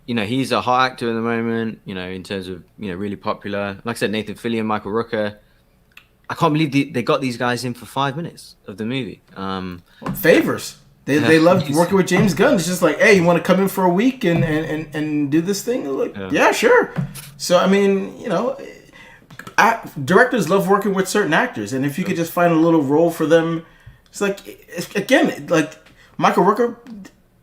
he's a hot actor at the moment. In terms of really popular. Like I said, Nathan Fillion, Michael Rooker. I can't believe they got these guys in for 5 minutes of the movie. Favors. They love working with James Gunn. It's just like, hey, you want to come in for a week and do this thing? Like, yeah, sure. So I mean, directors love working with certain actors, and if you could just find a little role for them, it's like, again, like Michael Rooker,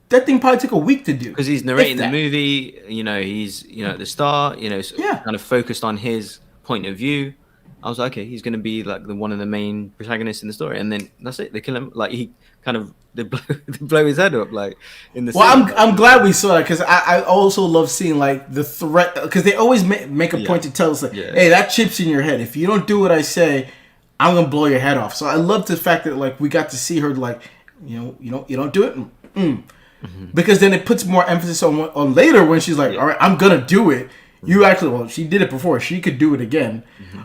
that thing probably took a week to do because he's narrating the movie. He's at the start. Kind of focused on his point of view. I was like, okay, he's going to be like one of the main protagonists in the story, and then that's it. They kill him. Like they blow his head up. Like in the. Well, I'm glad we saw that, because I also love seeing like the threat, because they always make a point to tell us like, hey, that chip's in your head. If you don't do what I say, I'm gonna blow your head off. So I love the fact that like we got to see her like, you don't do it, because then it puts more emphasis on later when she's like, all right, I'm gonna do it. You actually, she did it before. She could do it again.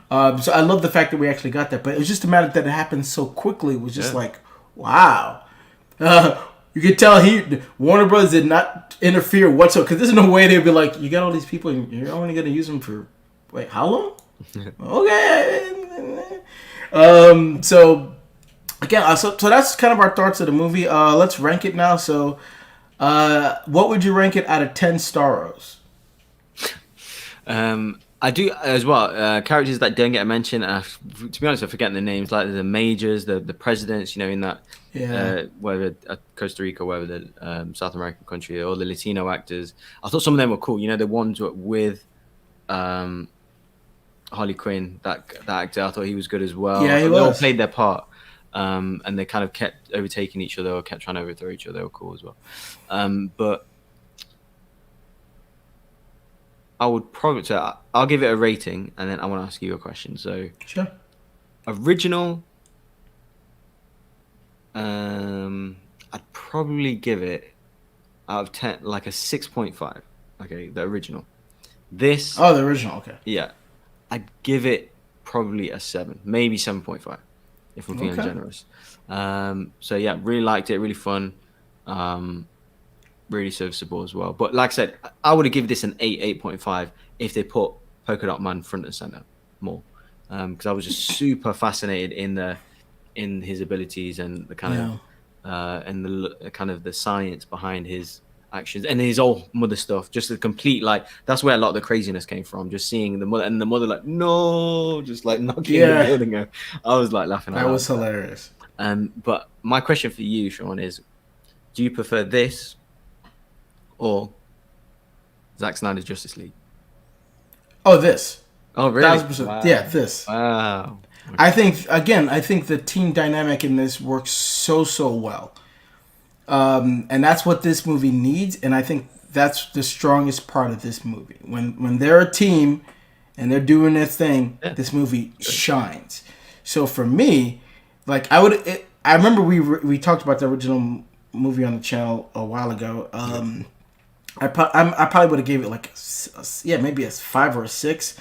So I love the fact that we actually got that. But it was just a matter that it happened so quickly. It was just like, wow. You could tell Warner Bros. Did not interfere whatsoever. Because there's no way they'd be like, you got all these people and you're only going to use them for, wait, how long? Okay. So, again, so that's kind of our thoughts of the movie. Let's rank it now. So, what would you rank it out of 10 Starros? I do as well. Characters that don't get a mention. To be honest, I'm forgetting the names. Like the majors, the presidents. In that whether Costa Rica, whether the South American country, or the Latino actors. I thought some of them were cool. The ones with Harley Quinn. That actor, I thought he was good as well. Yeah, he was. They all played their part. And they kind of kept overtaking each other or kept trying to overthrow each other. They were cool as well. But I would probably say I'll give it a rating, and then I want to ask you a question. So, sure. Original, I'd probably give it out of 10 like a 6.5. Okay, the original. The original. Okay. Yeah, I'd give it probably a 7, maybe 7.5, if I'm feeling generous. So yeah, really liked it, really fun. Really serviceable as well. But like I said, I would have given this an 8.5 if they put Polka Dot Man front and center more, because I was just super fascinated in his abilities and the kind of and the kind of the science behind his actions and his old mother stuff. Just the complete, like, that's where a lot of the craziness came from. Just seeing the mother, and the mother like, no, just like knocking the building out. I was like laughing. That was hilarious. But my question for you, Sean, is: do you prefer this or Zack Snyder's Justice League? Oh, this. Oh, really? 1,000%. Wow. Yeah, this. Wow. I think the team dynamic in this works so well, and that's what this movie needs. And I think that's the strongest part of this movie. When they're a team and they're doing their thing, Yeah. this movie shines. So for me, like I remember we talked about the original movie on the channel a while ago. I probably would have gave it like maybe a 5 or a 6.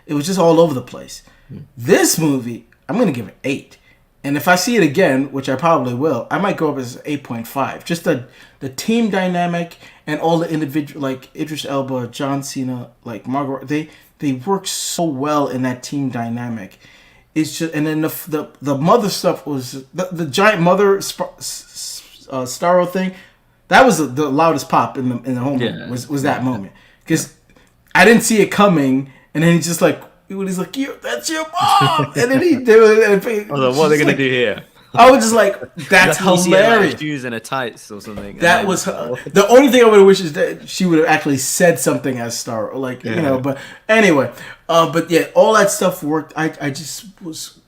It was just all over the place. This movie, I'm gonna give it 8, and if I see it again, which I probably will, I might go up as 8.5. Just the team dynamic and all the individual, like Idris Elba, John Cena, like Margot, they work so well in that team dynamic. It's just, and then the mother stuff was the giant mother Starro thing. That was the loudest pop in the whole movie. Was that moment, because I didn't see it coming, and then he's just like, he's like, that's your mom, and then he did it. What are they gonna do here? I was just like, that's hilarious. Shoes and a tights or something. That was the only thing I would have wished is that she would have actually said something as Starro, like But anyway, but yeah, all that stuff worked. I just was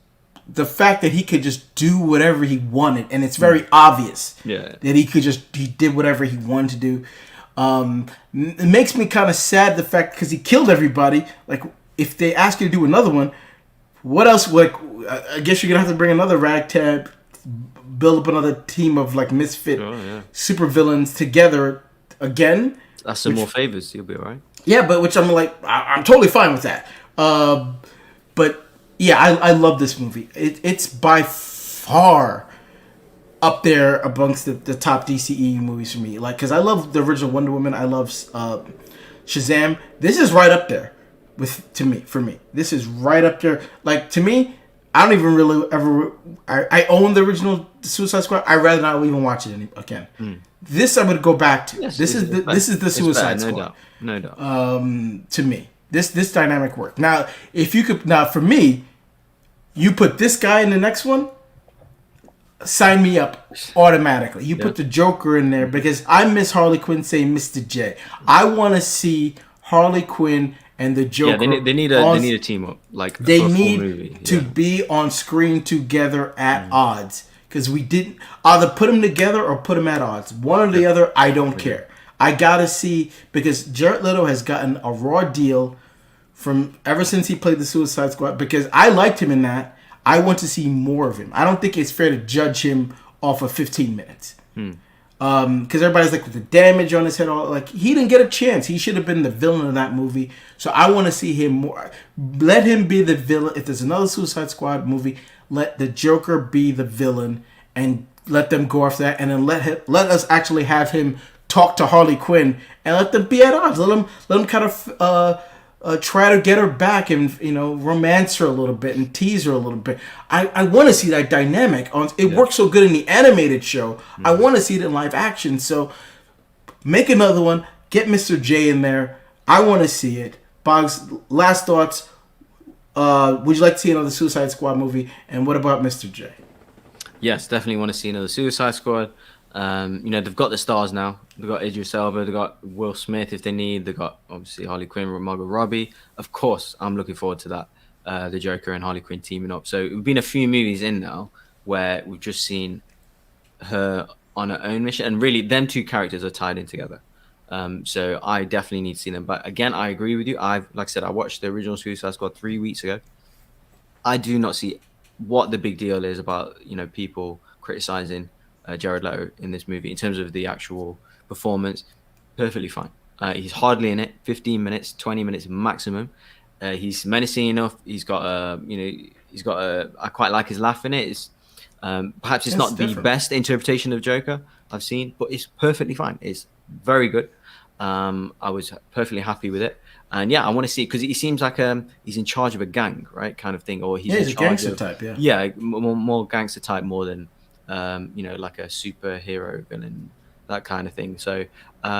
the fact that he could just do whatever he wanted, and it's very obvious that he did whatever he wanted to do. It makes me kind of sad, the fact, because he killed everybody. Like, if they ask you to do another one, what else? Like, I guess you're gonna have to bring another ragtag, build up another team of like misfit super villains together again. That's some more favors. You'll be alright. Yeah, but which I'm like, I'm totally fine with that. But yeah, I love this movie. It's by far up there amongst the top DCEU movies for me. Like, because I love the original Wonder Woman. I love Shazam. This is right up there for me. This is right up there. Like, to me, I don't even really ever. I own the original Suicide Squad. I'd rather not even watch it again. This I would go back to. Yes, this is the Suicide Squad. No doubt. To me, this dynamic worked. Now, if you could, for me, you put this guy in the next one, sign me up automatically. You put the Joker in there, because I miss Harley Quinn saying Mr. J. I want to see Harley Quinn and the Joker. Yeah, they need a team up. Like, they need to be on screen together at odds. Because we didn't either put them together or put them at odds. One or the other, I don't care. I gotta see, because Jared Leto has gotten a raw deal from ever since he played the Suicide Squad. Because I liked him in that. I want to see more of him. I don't think it's fair to judge him off of 15 minutes. Because everybody's like, with the damage on his head, like, he didn't get a chance. He should have been the villain of that movie. So I want to see him more. Let him be the villain. If there's another Suicide Squad movie, let the Joker be the villain, and let them go after that. And then let us actually have him talk to Harley Quinn, and let them be at odds. Let them kind of try to get her back, and romance her a little bit and tease her a little bit. I want to see that dynamic. It works so good in the animated show. I want to see it in live action. So make another one. Get Mr. J in there. I want to see it. Boggs, last thoughts. Would you like to see another Suicide Squad movie? And what about Mr. J? Yes, definitely want to see another Suicide Squad. They've got the stars now. They've got Idris Elba. They've got Will Smith if they need. They've got, obviously, Harley Quinn, Margot Robbie. Of course, I'm looking forward to that. The Joker and Harley Quinn teaming up. So we've been a few movies in now where we've just seen her on her own mission. And really, them two characters are tied in together. So I definitely need to see them. But again, I agree with you. Like I said, I watched the original Suicide Squad 3 weeks ago. I do not see what the big deal is about, people criticizing Jared Leto in this movie in terms of the actual performance. Perfectly fine. He's hardly in it. 15 minutes, 20 minutes maximum. He's menacing enough. I quite like his laugh in it. Perhaps it's not the best interpretation of Joker I've seen, but it's perfectly fine. It's very good. I was perfectly happy with it. And yeah, I want to see it because he seems like he's in charge of a gang, right, kind of thing, or he's a gangster type, more gangster type more than like a superhero villain, that kind of thing. So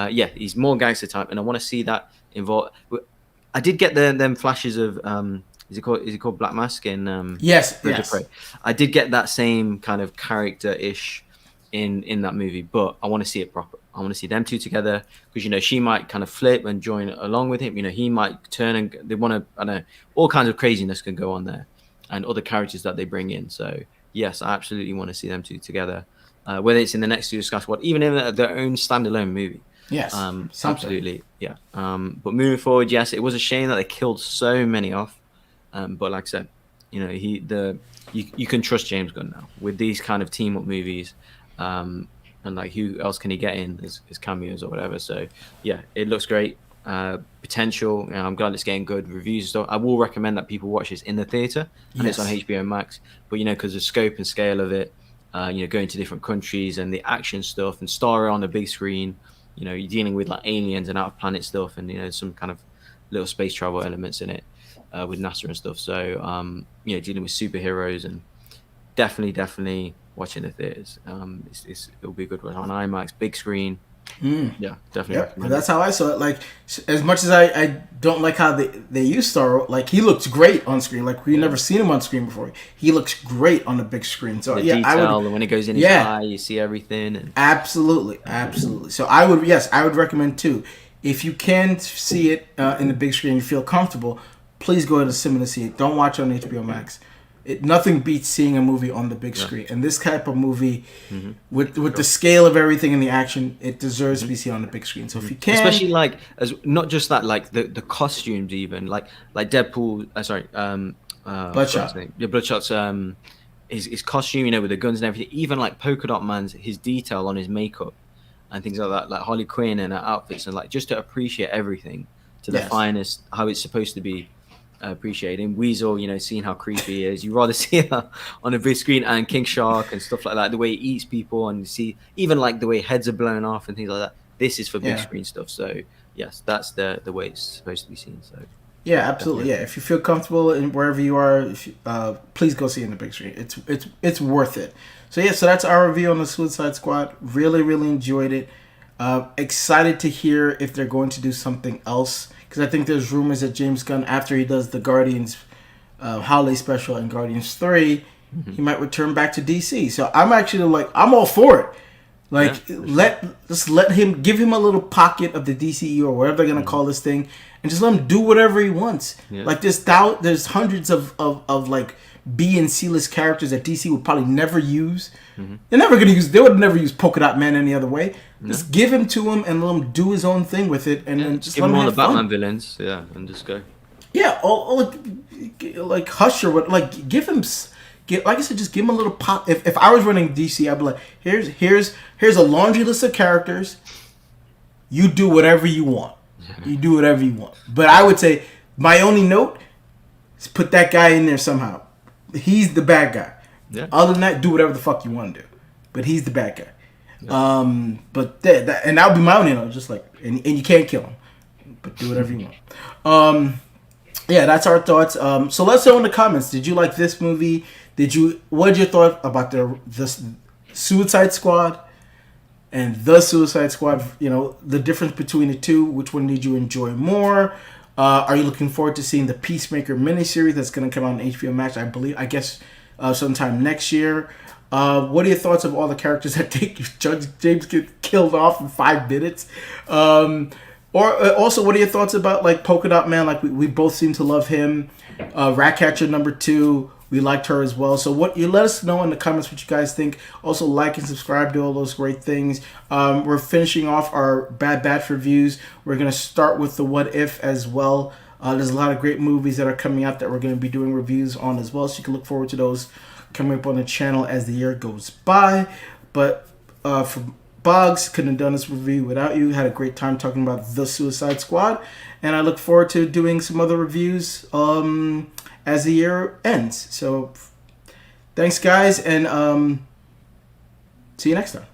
he's more gangster type, and I want to see that involved. I did get them flashes of is it called Black Mask in yes. I did get that same kind of character ish in that movie, but I want to see it proper. I want to see them two together because she might kind of flip and join along with him. He might turn and they want to. I know all kinds of craziness can go on there, and other characters that they bring in. So yes, I absolutely want to see them two together. Whether it's in the next Suicide Squad, even in their own standalone movie. Yes, absolutely, yeah. But moving forward, yes, it was a shame that they killed so many off. But like I said, you can trust James Gunn now with these kind of team up movies. And like who else can he get in as cameos or whatever? So yeah, it looks great. Potential. I'm glad it's getting good reviews and stuff. I will recommend that people watch this in the theater, and it's on HBO Max. But because the scope and scale of it, going to different countries and the action stuff and Starro on the big screen. You're dealing with like aliens and out of planet stuff, and some kind of little space travel elements in it with NASA and stuff. So dealing with superheroes, and definitely watching the theaters. It'll be a good one on IMAX, big screen. Yeah, definitely. Yep, that's how I saw it. Like, as much as I don't like how they use Starro, like he looks great on screen. Like we've never seen him on screen before. He looks great on the big screen. So the detail, and when it goes in his eye, you see everything. And... Absolutely. So I would recommend too. If you can see it in the big screen, and you feel comfortable, please go to the cinema to see it. Don't watch it on HBO Max. Nothing beats seeing a movie on the big screen, and this type of movie, with the scale of everything and the action, it deserves to be seen on the big screen. So if you can, especially like as not just that, like the costumes, even like Deadpool. Bloodshot. Yeah, Bloodshot's his costume, with the guns and everything. Even like Polka Dot Man's his detail on his makeup and things like that. Like Harley Quinn and her outfits, and like just to appreciate everything to the finest, how it's supposed to be. Appreciating Weasel, seeing how creepy he is. You rather see her on a big screen, and King Shark and stuff like that. The way he eats people, and you see even like the way heads are blown off and things like that. This is for big screen stuff. So yes, that's the way it's supposed to be seen. So yeah, absolutely. Definitely. Yeah, if you feel comfortable in wherever you are, please go see it in the big screen. It's worth it. So yeah, so that's our review on the Suicide Squad. Really enjoyed it. Excited to hear if they're going to do something else. Because I think there's rumors that James Gunn, after he does the Guardians holiday special and Guardians 3, he might return back to DC. So I'm actually I'm all for it. Like, let him, give him a little pocket of the DCE or whatever they're going to call this thing, and just let him do whatever he wants. Yeah. Like, there's hundreds of like B and C list characters that DC would probably never use. They would never use Polka Dot Man any other way. Just give him to him and let him do his own thing with it, and then just give let him him all have the fun. Batman villains, and just go. Yeah, like Hush or what? Like give him, like I said, just give him a little pop. If I was running DC, I'd be like, here's a laundry list of characters. You do whatever you want. You do whatever you want. But I would say my only note is put that guy in there somehow. He's the bad guy. Yeah. Other than that, do whatever the fuck you want to do. But he's the bad guy. Yeah. But that would be my only note. Just like, and you can't kill him, but do whatever you want. Yeah, that's our thoughts. So let's know in the comments. Did you like this movie? What'd you thought about the Suicide Squad and the Suicide Squad? The difference between the two. Which one did you enjoy more? Are you looking forward to seeing the Peacemaker miniseries that's going to come out on HBO Max? I guess sometime next year. What are your thoughts of all the characters that Judge James get killed off in 5 minutes? Or also, what are your thoughts about like Polka Dot Man? Like we both seem to love him. Ratcatcher #2, we liked her as well. So you let us know in the comments what you guys think. Also, like and subscribe, do all those great things. We're finishing off our Bad Batch reviews. We're gonna start with the What If as well. There's a lot of great movies that are coming out that we're gonna be doing reviews on as well. So you can look forward to those coming up on the channel as the year goes by. But for Bogz, couldn't have done this review without you. Had a great time talking about the Suicide Squad, and I look forward to doing some other reviews as the year ends. So thanks guys, and see you next time.